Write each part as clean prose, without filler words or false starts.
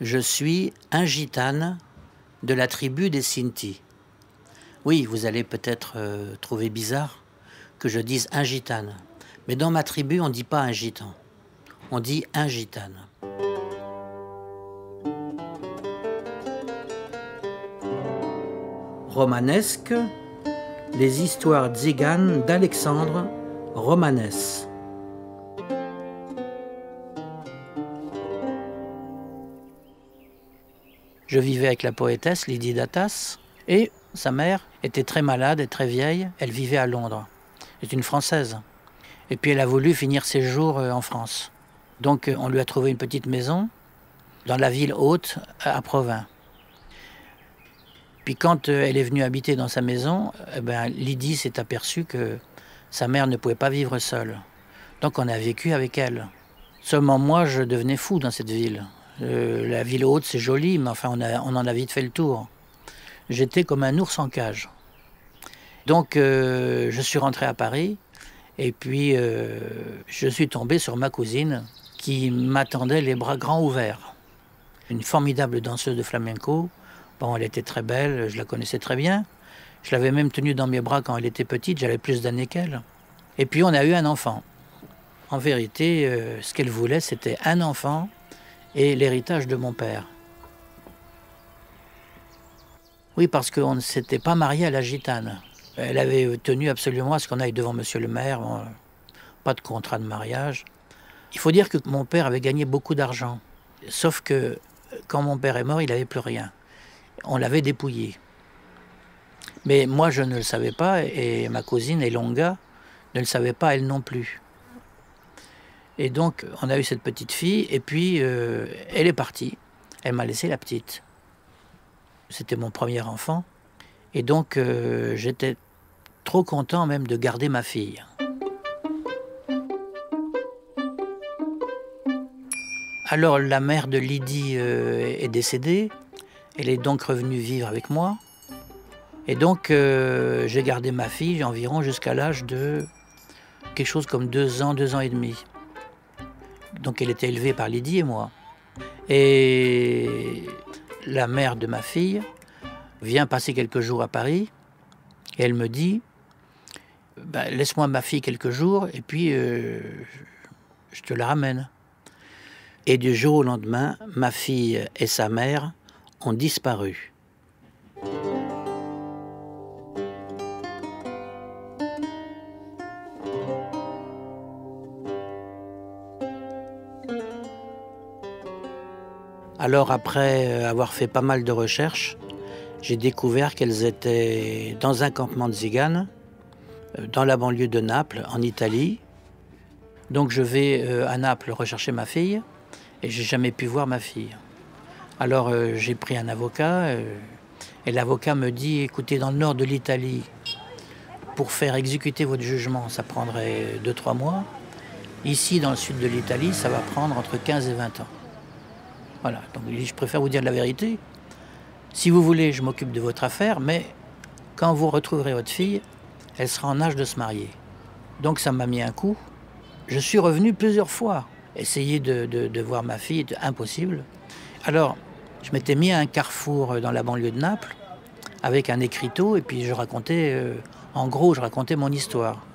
Je suis un gitane de la tribu des Sinti. Oui, vous allez peut-être trouver bizarre que je dise un gitane. Mais dans ma tribu, on ne dit pas un gitan. On dit un gitane. Romanesque, les histoires tziganes d'Alexandre Romanès. Je vivais avec la poétesse Lydie Datas et sa mère était très malade et très vieille. Elle vivait à Londres. C'est une Française. Et puis elle a voulu finir ses jours en France. Donc on lui a trouvé une petite maison dans la ville haute à Provins. Puis quand elle est venue habiter dans sa maison, Lydie s'est aperçue que sa mère ne pouvait pas vivre seule. Donc on a vécu avec elle. Seulement moi, je devenais fou dans cette ville. La ville haute, c'est joli, mais enfin, on en a vite fait le tour. J'étais comme un ours en cage. Donc, je suis rentré à Paris, et puis je suis tombé sur ma cousine, qui m'attendait les bras grands ouverts. Une formidable danseuse de flamenco. Bon, elle était très belle, je la connaissais très bien. Je l'avais même tenue dans mes bras quand elle était petite, j'avais plus d'années qu'elle. Et puis, on a eu un enfant. En vérité, ce qu'elle voulait, c'était un enfant et l'héritage de mon père. Oui, parce qu'on ne s'était pas marié à la gitane. Elle avait tenu absolument à ce qu'on aille devant monsieur le maire, pas de contrat de mariage. Il faut dire que mon père avait gagné beaucoup d'argent. Sauf que quand mon père est mort, il n'avait plus rien. On l'avait dépouillé. Mais moi, je ne le savais pas, et ma cousine Elonga ne le savait pas, elle non plus. Et donc, on a eu cette petite fille, et puis elle est partie. Elle m'a laissé la petite. C'était mon premier enfant. Et donc, j'étais trop content même de garder ma fille. Alors, la mère de Lydie est décédée. Elle est donc revenue vivre avec moi. Et donc, j'ai gardé ma fille environ jusqu'à l'âge de quelque chose comme 2 ans et demi. Donc elle était élevée par Lydie et moi. Et la mère de ma fille vient passer quelques jours à Paris et elle me dit laisse-moi ma fille quelques jours et puis je te la ramène. Et du jour au lendemain, ma fille et sa mère ont disparu. Alors après avoir fait pas mal de recherches, j'ai découvert qu'elles étaient dans un campement de tziganes, dans la banlieue de Naples, en Italie. Donc je vais à Naples rechercher ma fille et j'ai jamais pu voir ma fille. Alors j'ai pris un avocat et l'avocat me dit écoutez, dans le nord de l'Italie, pour faire exécuter votre jugement, ça prendrait 2-3 mois. Ici, dans le sud de l'Italie, ça va prendre entre 15 et 20 ans. Voilà, donc je préfère vous dire la vérité. Si vous voulez, je m'occupe de votre affaire, mais quand vous retrouverez votre fille, elle sera en âge de se marier. Donc ça m'a mis un coup. Je suis revenu plusieurs fois. Essayer de voir ma fille était impossible. Alors, je m'étais mis à un carrefour dans la banlieue de Naples, avec un écriteau, et puis je racontais mon histoire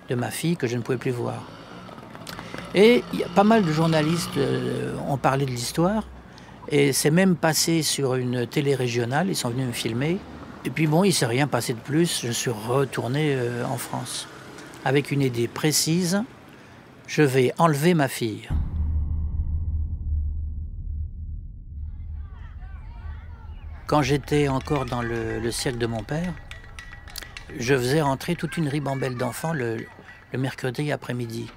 de ma fille que je ne pouvais plus voir. Et il y a pas mal de journalistes ont parlé de l'histoire. Et c'est même passé sur une télé régionale. Ils sont venus me filmer. Et puis bon, il ne s'est rien passé de plus. Je suis retourné en France. Avec une idée précise, je vais enlever ma fille. Quand j'étais encore dans le siècle de mon père, je faisais rentrer toute une ribambelle d'enfants le mercredi après-midi.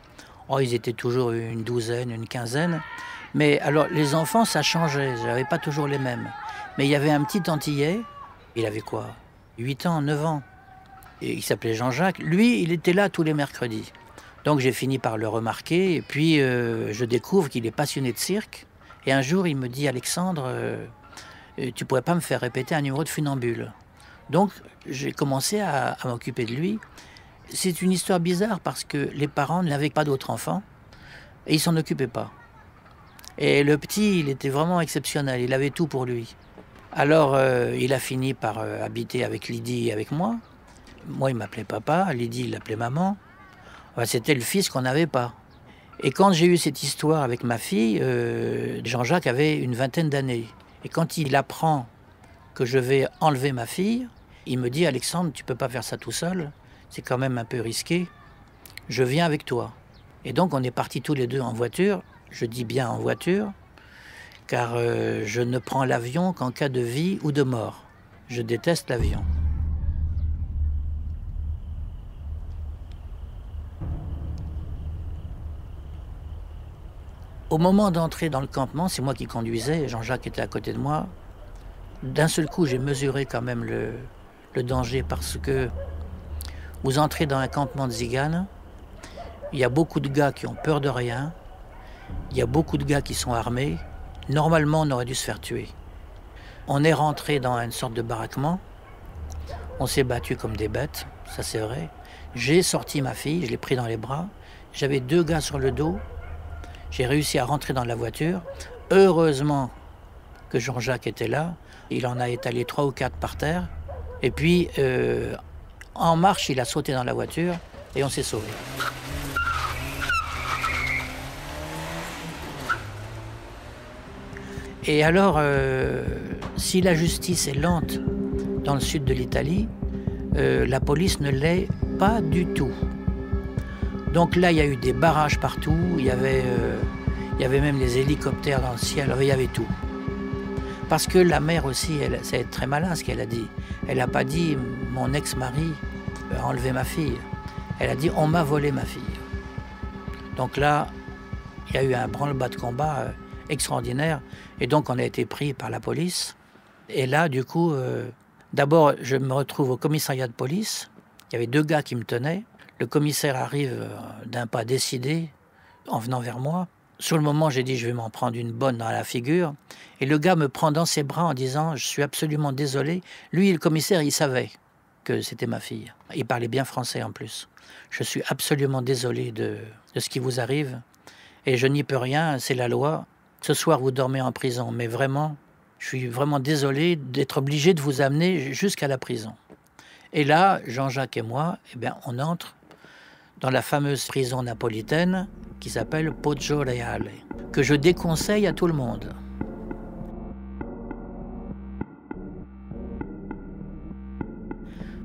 Oh, ils étaient toujours une douzaine, une quinzaine. Mais alors, les enfants, ça changeait. Je n'avais pas toujours les mêmes. Mais il y avait un petit Antillais. Il avait quoi 8 ans, 9 ans. Et il s'appelait Jean-Jacques. Lui, il était là tous les mercredis. Donc, j'ai fini par le remarquer. Et puis, je découvre qu'il est passionné de cirque. Et un jour, il me dit, Alexandre, tu pourrais pas me faire répéter un numéro de funambule? Donc, j'ai commencé à m'occuper de lui. C'est une histoire bizarre parce que les parents n'avaient pas d'autres enfants et ils s'en occupaient pas. Et le petit, il était vraiment exceptionnel, il avait tout pour lui. Alors, il a fini par habiter avec Lydie et avec moi. Moi, il m'appelait papa, Lydie, il l'appelait maman. Enfin, c'était le fils qu'on n'avait pas. Et quand j'ai eu cette histoire avec ma fille, Jean-Jacques avait une vingtaine d'années. Et quand il apprend que je vais enlever ma fille, il me dit « Alexandre, tu ne peux pas faire ça tout seul, c'est quand même un peu risqué, je viens avec toi ». Et donc on est partis tous les deux en voiture, je dis bien en voiture, car je ne prends l'avion qu'en cas de vie ou de mort. Je déteste l'avion. Au moment d'entrer dans le campement, c'est moi qui conduisais, Jean-Jacques était à côté de moi. D'un seul coup, j'ai mesuré quand même le danger parce que vous entrez dans un campement de Tziganes, il y a beaucoup de gars qui ont peur de rien, il y a beaucoup de gars qui sont armés. Normalement, on aurait dû se faire tuer. On est rentré dans une sorte de baraquement, on s'est battu comme des bêtes, ça c'est vrai. J'ai sorti ma fille, je l'ai pris dans les bras, j'avais 2 gars sur le dos, j'ai réussi à rentrer dans la voiture. Heureusement que Jean-Jacques était là, il en a étalé 3 ou 4 par terre, et puis en marche, il a sauté dans la voiture et on s'est sauvés. Et alors, si la justice est lente dans le sud de l'Italie, la police ne l'est pas du tout. Donc là, il y a eu des barrages partout, il y avait même des hélicoptères dans le ciel, il y avait tout. Parce que la mère aussi, c'est très malin ce qu'elle a dit. Elle n'a pas dit « mon ex-mari a enlevé ma fille ». Elle a dit « on m'a volé ma fille ». Donc là, il y a eu un branle-bas de combat extraordinaire. Et donc on a été pris par la police. Et là, du coup, d'abord, je me retrouve au commissariat de police. Il y avait 2 gars qui me tenaient. Le commissaire arrive d'un pas décidé en venant vers moi. Sur le moment, j'ai dit, je vais m'en prendre une bonne dans la figure. Et le gars me prend dans ses bras en disant, je suis absolument désolé. Lui, le commissaire, il savait que c'était ma fille. Il parlait bien français en plus. Je suis absolument désolé de ce qui vous arrive. Et je n'y peux rien, c'est la loi. Ce soir, vous dormez en prison. Mais vraiment, je suis vraiment désolé d'être obligé de vous amener jusqu'à la prison. Et là, Jean-Jacques et moi, eh bien, on entre dans la fameuse prison napolitaine qui s'appelle Poggio Reale, que je déconseille à tout le monde.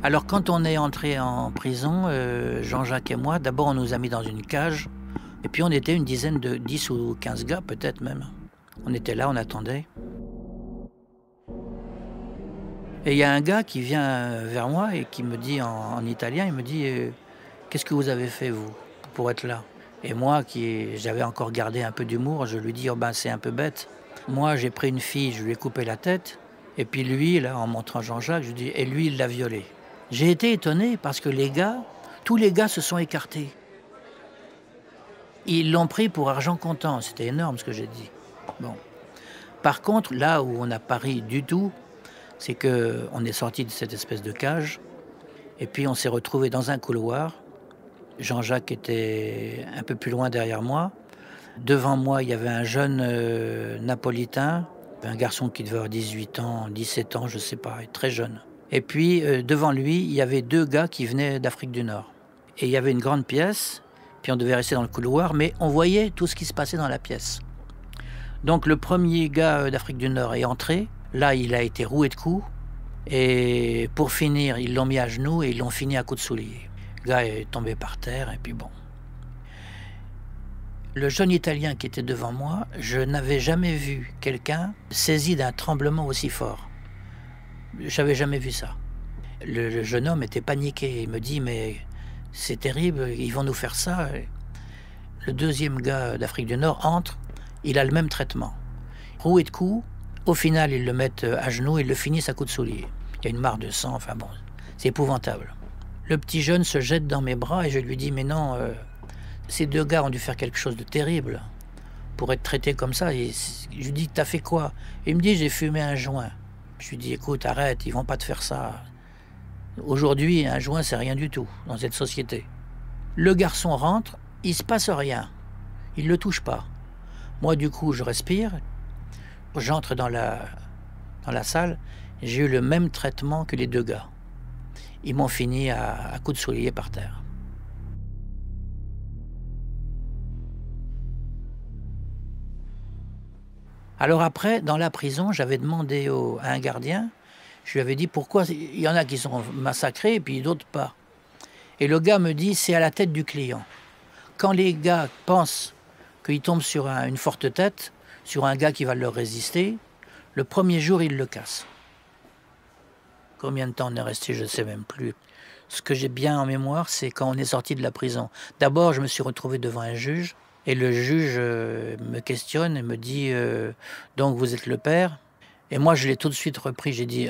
Alors quand on est entré en prison, Jean-Jacques et moi, d'abord on nous a mis dans une cage, et puis on était une dizaine de 10 ou 15 gars peut-être même. On était là, on attendait. Et il y a un gars qui vient vers moi et qui me dit en italien, il me dit « Qu'est-ce que vous avez fait vous pour être là ?» Et moi, j'avais encore gardé un peu d'humour, je lui dis « Oh ben c'est un peu bête. Moi j'ai pris une fille, je lui ai coupé la tête. Et puis lui, là, en montrant Jean-Jacques, je lui dis « Et lui, il l'a violée. » J'ai été étonné parce que tous les gars se sont écartés. Ils l'ont pris pour argent comptant, c'était énorme ce que j'ai dit. Bon. Par contre, là où on n'a pas ri du tout, c'est qu'on est sorti de cette espèce de cage et puis on s'est retrouvé dans un couloir. Jean-Jacques était un peu plus loin derrière moi. Devant moi, il y avait un jeune napolitain, un garçon qui devait avoir 18 ans, 17 ans, je ne sais pas, très jeune. Et puis devant lui, il y avait 2 gars qui venaient d'Afrique du Nord. Et il y avait une grande pièce, puis on devait rester dans le couloir, mais on voyait tout ce qui se passait dans la pièce. Donc le premier gars d'Afrique du Nord est entré. Là, il a été roué de coups. Et pour finir, ils l'ont mis à genoux et ils l'ont fini à coups de soulier. Le gars est tombé par terre et puis bon. Le jeune Italien qui était devant moi, je n'avais jamais vu quelqu'un saisi d'un tremblement aussi fort. Je n'avais jamais vu ça. Le jeune homme était paniqué. Il me dit « Mais c'est terrible, ils vont nous faire ça. » Le deuxième gars d'Afrique du Nord entre. Il a le même traitement. Roué de coups. Au final, ils le mettent à genoux et le finissent à coups de soulier. Il y a une mare de sang, enfin bon, c'est épouvantable. Le petit jeune se jette dans mes bras et je lui dis « Mais non, ces 2 gars ont dû faire quelque chose de terrible pour être traités comme ça. » Et je lui dis « T'as fait quoi ?» Il me dit « J'ai fumé un joint. » Je lui dis « Écoute, arrête, ils vont pas te faire ça. Aujourd'hui, un joint, c'est rien du tout dans cette société. » Le garçon rentre, il se passe rien. Il le touche pas. Moi, du coup, je respire, j'entre dans la salle, j'ai eu le même traitement que les 2 gars. Ils m'ont fini à coups de soulier par terre. Alors après, dans la prison, j'avais demandé à un gardien, je lui avais dit pourquoi il y en a qui sont massacrés et puis d'autres pas. Et le gars me dit, c'est à la tête du client. Quand les gars pensent qu'ils tombent sur une forte tête, sur un gars qui va leur résister, le premier jour, ils le cassent. Combien de temps on est resté, je ne sais même plus. Ce que j'ai bien en mémoire, c'est quand on est sorti de la prison. D'abord, je me suis retrouvé devant un juge, et le juge me questionne et me dit « Donc vous êtes le père ?» Et moi, je l'ai tout de suite repris, j'ai dit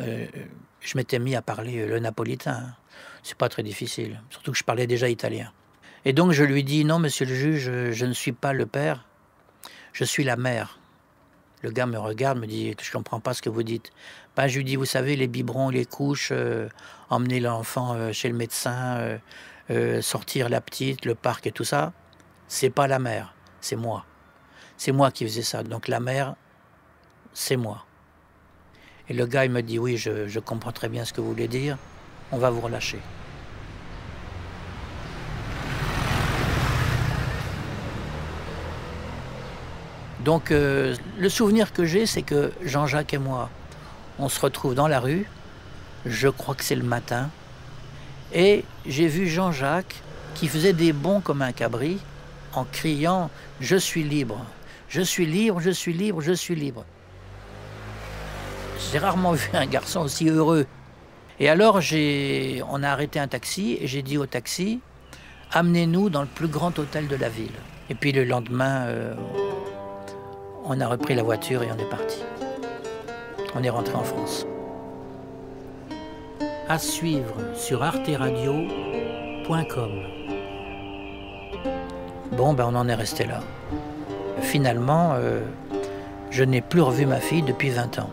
je m'étais mis à parler le napolitain. C'est pas très difficile, surtout que je parlais déjà italien. Et donc je lui dis « Non, monsieur le juge, je ne suis pas le père, je suis la mère. » Le gars me regarde, me dit que je ne comprends pas ce que vous dites. Ben, je lui dis, vous savez, les biberons, les couches, emmener l'enfant chez le médecin, sortir la petite, le parc et tout ça, c'est pas la mère, c'est moi. C'est moi qui faisais ça. Donc la mère, c'est moi. Et le gars, il me dit, oui, je comprends très bien ce que vous voulez dire, on va vous relâcher. Donc le souvenir que j'ai, c'est que Jean-Jacques et moi, on se retrouve dans la rue, je crois que c'est le matin, et j'ai vu Jean-Jacques qui faisait des bonds comme un cabri en criant « Je suis libre, je suis libre, je suis libre, je suis libre ». J'ai rarement vu un garçon aussi heureux. Et alors on a arrêté un taxi et j'ai dit au taxi « Amenez-nous dans le plus grand hôtel de la ville ». Et puis le lendemain, on a repris la voiture et on est parti. On est rentré en France. À suivre sur arteradio.com. Bon, ben on en est resté là. Finalement, je n'ai plus revu ma fille depuis 20 ans.